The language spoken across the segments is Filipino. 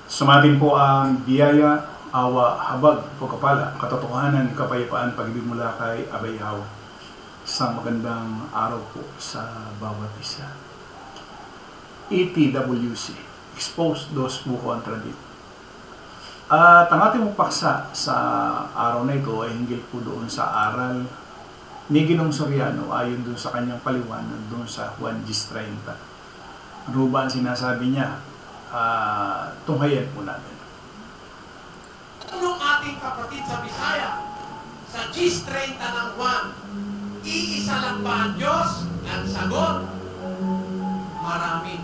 Sumatin po ang biyaya, awa, habag, pagkapala, katotohanan, kapayapaan, pag-ibig mula kay Abay Hawa. Isang magandang araw po sa bawat isa. ETWC, Expose Dos Buko Antradit. At ang ating paksa sa araw na ito ay hinggil po doon sa aral ni Ginoong Soriano ayon doon sa kanyang paliwanag doon sa Juan 10:30. Ano ba ang sinasabi niya? Tunghayan po natin. Anong ating kapatid sa Bisaya? Sa 10:30 ng Juan, iisa lang ba ang Diyos? Ang sagot, marami.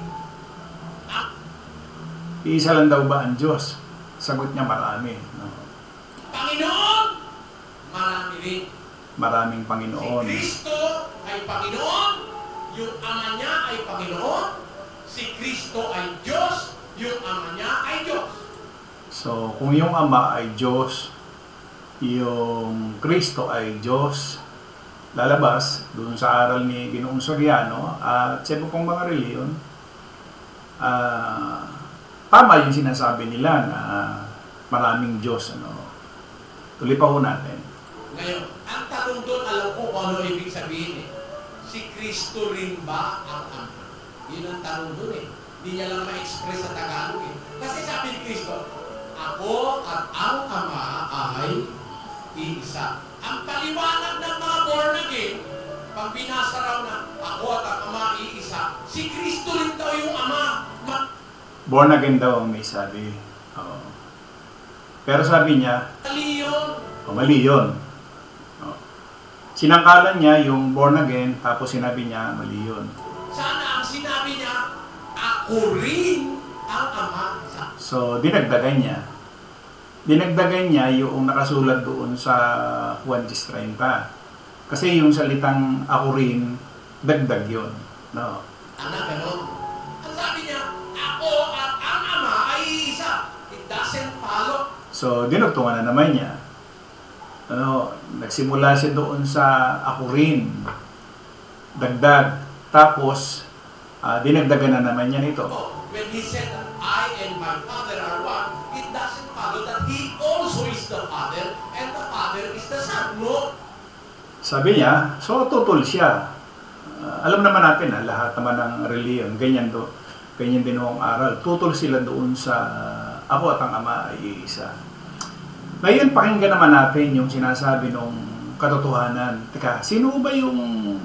Iisa lang daw ba ang Diyos? Sagot niya marami. No? Panginoon, marami rin. Maraming Panginoon. Si Kristo ay Panginoon, yung Ama niya ay Panginoon, si Kristo ay Diyos, yung Ama niya ay Diyos. So, kung yung Ama ay Diyos, yung Kristo ay Diyos, lalabas doon sa aral ni Ginoong Soriano at sa iba pong mga reliyon, tama yung sinasabi nila na maraming Diyos. Tuloy pa ho natin. Ngayon, ang tanong doon, alam ko kung ano ibig sabihin eh. Si Kristo rin ba ang Ama? Yun ang tanong doon eh. Hindi niya lang ma-express sa Tagalog eh. Kasi sabi ni Kristo, ako at ang Ama ay iisa. Ang paliwanag ng mga born again, pag binasa raw na ako at ang Ama ay iisa, si Kristo rin daw yung Ama. Born again daw ang may sabi. Pero sabi niya, Mali yun. Mali yun. Sinangkalan niya yung born again, tapos sinabi niya, mali yun. Sana ang sinabi niya, ako rin ang Ama. So, dinagdagan niya. Dinagdagan niya yung nakasulat doon sa Juan 10:30. Kasi yung salitang ako rin, dagdag yun. No? Anak, gano'n. Ang sabi niya, ako at ang Ama ay isa. It doesn't follow. So, dinugtungan na naman niya. Nagsimula siya doon sa ako rin. Dagdag. Tapos, dinagdagan na naman niya nito. When he said that I and my Father are one, it doesn't follow that he also is the Father and the Father is the Son. No? Sabi niya, so tutol siya. Alam naman natin, lahat naman ng reliyon, ganyan din ang aral. Tutol sila doon sa ako at ang Ama ay isa. Ngayon, pakinggan naman natin yung sinasabi ng katotohanan. Teka, sino ba yung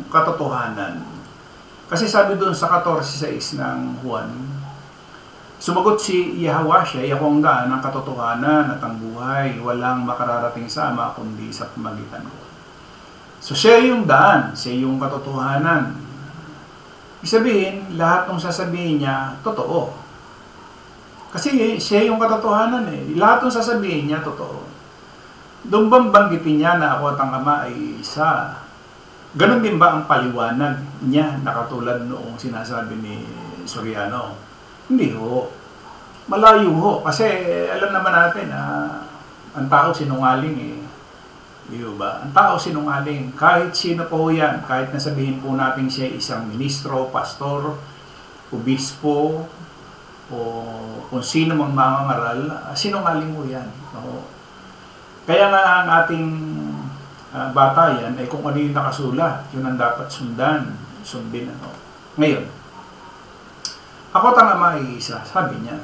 katotohanan? Kasi sabi doon sa 14:6 ng Juan, sumagot si Yahwasya, ako ang daan ng katotohanan at ang buhay, walang makararating sa Ama kundi sa pamagitan ko. So siya yung daan, siya yung katotohanan. Ibig sabihin, lahat ng sasabihin niya, totoo. Kasi siya yung katotohanan eh. Lahat ng sasabihin niya, totoo. Doon bang banggitin niya na ako at ang Ama ay isa? Ganon din ba ang paliwanag niya na katulad noong sinasabi ni Soriano? Hindi ho. Malayo ho. Kasi alam naman natin na ang tao sinungaling eh. Di ba? Ang tao sinungaling. Kahit sino po yan, kahit nasabihin po natin siya isang ministro, pastor, obispo, o kung sino mang mangangaral, sinungaling mo yan. No? Kaya nga ang ating batayan ay kung ano yung nakasulat, yun ang dapat sundin. Ngayon, ako at ang Ama ay isa, sabi niya.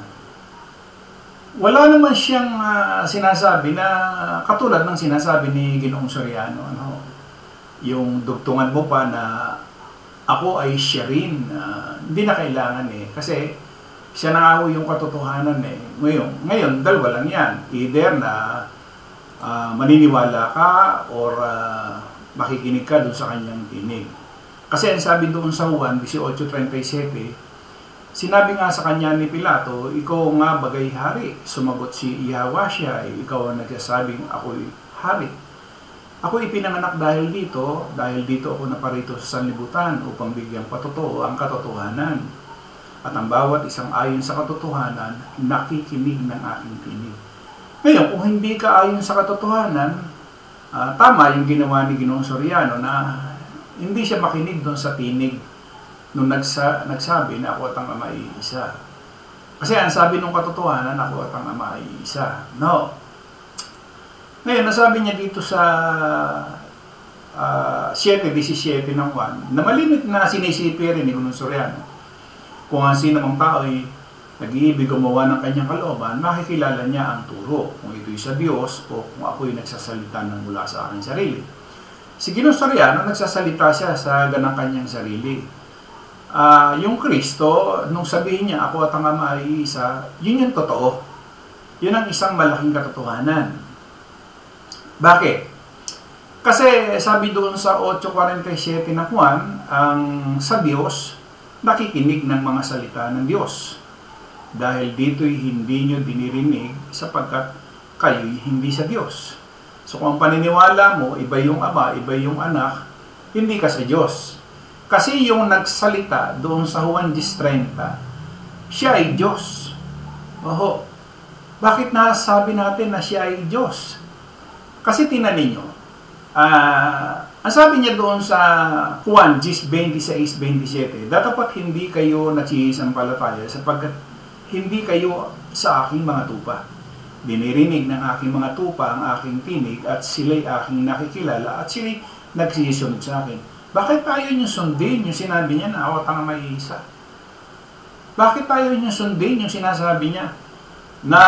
Wala naman siyang sinasabi na katulad ng sinasabi ni Ginoong Soriano. Yung dugtungan mo pa na ako ay siya rin. Hindi na kailangan eh. Kasi siya na nga yung katotohanan eh. Ngayon, dalawa lang yan. Either na maniniwala ka or makikinig ka doon sa kanyang tinig. Kasi ang sabi doon sa Juan 18:37, sinabi nga sa kanya ni Pilato, ikaw nga bagay hari. Sumagot si Yahwasya, ikaw ang nagsasabing ako'y hari. Ako ipinanganak dahil dito ako naparito sa sanlibutan upang bigyang patotoo ang katotohanan. At ang bawat isang ayon sa katotohanan, nakikinig ng aking tinig. Ngayon, kung hindi ka ayon sa katotohanan, tama yung ginawa ni Ginoong Soriano na hindi siya makinig doon sa tinig nung nagsabi na ako at ang Ama ay isa. Kasi ang sabi ng katotohanan, ako at ang Ama ay isa. No. Ngayon, nasabi niya dito sa 7:17 ng Juan, na malimit na sinisipi rin ni Gunong Soriano. Kung ang sino mang tao ay nag-iibig gumawa ng kanyang kalooban, makikilala niya ang turo, kung ito'y sa Diyos o kung ako'y nagsasalita ng mula sa aking sarili. Si Gunong Soriano, nagsasalita siya sa ganang kanyang sarili. Yung Kristo, nung sabihin niya, ako at ang Ama ay isa, yun yung totoo. Yun ang isang malaking katotohanan. Bakit? Kasi sabi doon sa 8:47 ng Juan, ang sa Diyos, nakikinig ng mga salita ng Diyos. Dahil dito'y hindi nyo dinirinig sapagkat kayo'y hindi sa Diyos. So kung ang paniniwala mo, iba yung Ama, iba yung Anak, hindi ka sa Diyos. Kasi yung nagsalita doon sa Juan 10:30, siya ay Diyos. Oho. Bakit nasabi natin na siya ay Diyos? Kasi tingnan ninyo, ang sabi niya doon sa Juan 10:26-27, dapat hindi kayo nagsisisampalataya sapagkat hindi kayo sa aking mga tupa. Dinirinig ng aking mga tupa ang aking tinig at sila'y aking nakikilala at sila'y nagsisunod sa akin. Bakit tayo niyo sundin yung sinabi niya na ako at ang may isa? Bakit tayo niyo sundin yung sinasabi niya na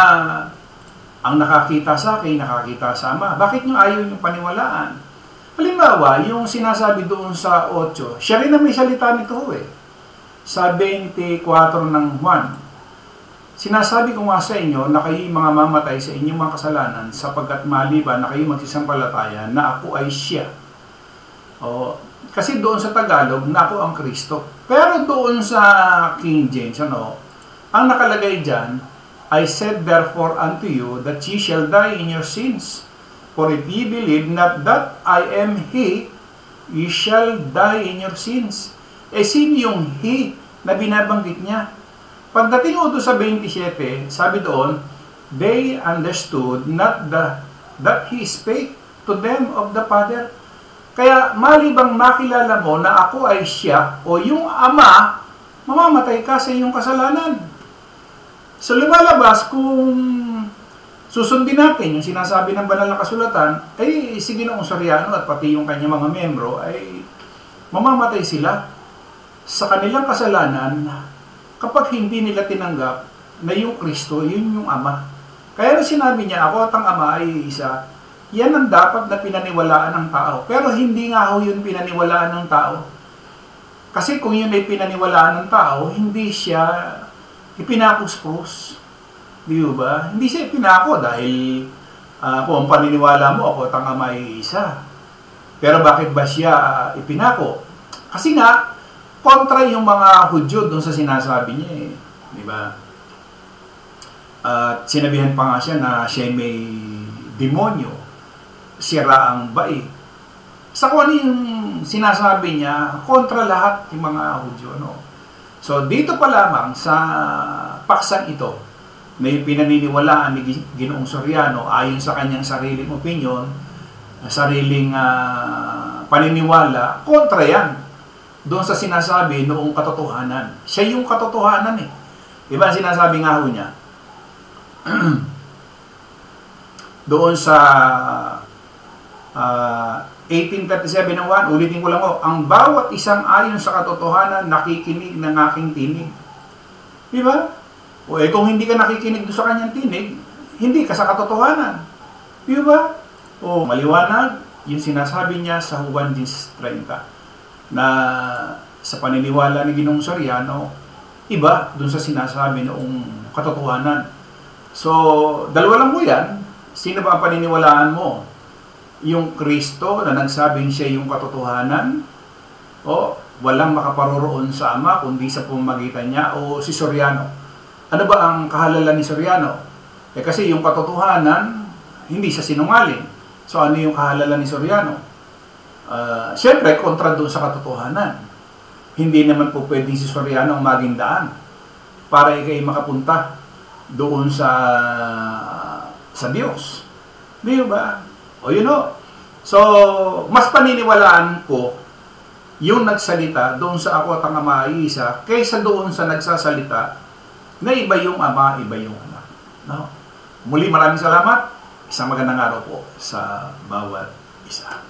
ang nakakita sa akin, nakakita sa Ama? Bakit niyo ayaw niyo paniwalaan? Halimbawa, yung sinasabi doon sa 8, siya rin na may salita nito Sa 24 ng Juan, sinasabi ko nga sa inyo na kayo mga mamatay sa inyong mga kasalanan sapagkat maliban na kayo magsisampalataya na ako ay siya. Kasi doon sa Tagalog, na ako ang Kristo. Pero doon sa King James, ang nakalagay dyan, I said therefore unto you that ye shall die in your sins. For if ye believe not that I am He, ye shall die in your sins. Sino yung He na binabanggit niya? Pagdating doon sa 27, sabi doon, they understood not that He spake to them of the Father. Kaya malibang makilala mo na ako ay siya o yung Ama, mamamatay ka sa iyong kasalanan. So lumalabas kung susundin natin yung sinasabi ng banal na kasulatan, ay si Ginoong Soriano at pati yung kanyang mga membro ay mamamatay sila sa kanilang kasalanan kapag hindi nila tinanggap na yung Kristo, yun yung Ama. Kaya sinabi niya, ako at ang Ama ay isa, yan ang dapat na pinaniwalaan ng tao. Pero hindi nga ho yun pinaniwalaan ng tao. Kasi kung yun ay pinaniwalaan ng tao, hindi siya ipinakus-kus. Di ba? Hindi siya ipinako dahil kung ang paniniwala mo, ako at ang Ama ay isa. Pero bakit ba siya ipinako? Kasi nga, kontra yung mga Hudyo doon sa sinasabi niya Di ba? At sinabihan pa nga siya na siya may demonyo. Sira ang bait. Sa kung ano yung sinasabi niya, kontra lahat yung mga Hudyo. So, dito pa lamang sa paksang ito, may pinaniniwalaan ni Ginoong Soriano ayon sa kanyang sariling opinion, sariling paniniwala, kontra yan doon sa sinasabi noong katotohanan. Siya yung katotohanan Diba sinasabi nga ho niya? Doon sa 18:37 ng 1, ulitin ko lang ang bawat isang ayon sa katotohanan nakikinig ng aking tinig. Diba? Kung hindi ka nakikinig doon sa kanyang tinig, hindi ka sa katotohanan. Diba? Maliwanag yung sinasabi niya sa Juan 10:30 na sa paniniwala ni Ginoong Soriano, iba doon sa sinasabi noong katotohanan. So, dalawa lang mo yan. Sino ba ang paniniwalaan mo? Yung Kristo na nagsabing siya yung katotohanan? O walang makaparoroon sa Ama kundi sa pamamagitan niya? O si Soriano? Ano ba ang kahalalan ni Soriano? Kasi yung katotohanan, hindi siya sinungaling. So ano yung kahalalan ni Soriano? Siyempre, kontra doon sa katotohanan. Hindi naman po pwedeng si Soriano ang maging daan para ikay makapunta doon sa Diyos. Di ba? So, mas paniniwalaan ko yung nagsalita doon sa ako at ang Ama ay isa kaysa doon sa nagsasalita na iba yung Ama, iba yung Anak. No? Muli maraming salamat. Isang magandang araw po sa bawat isa.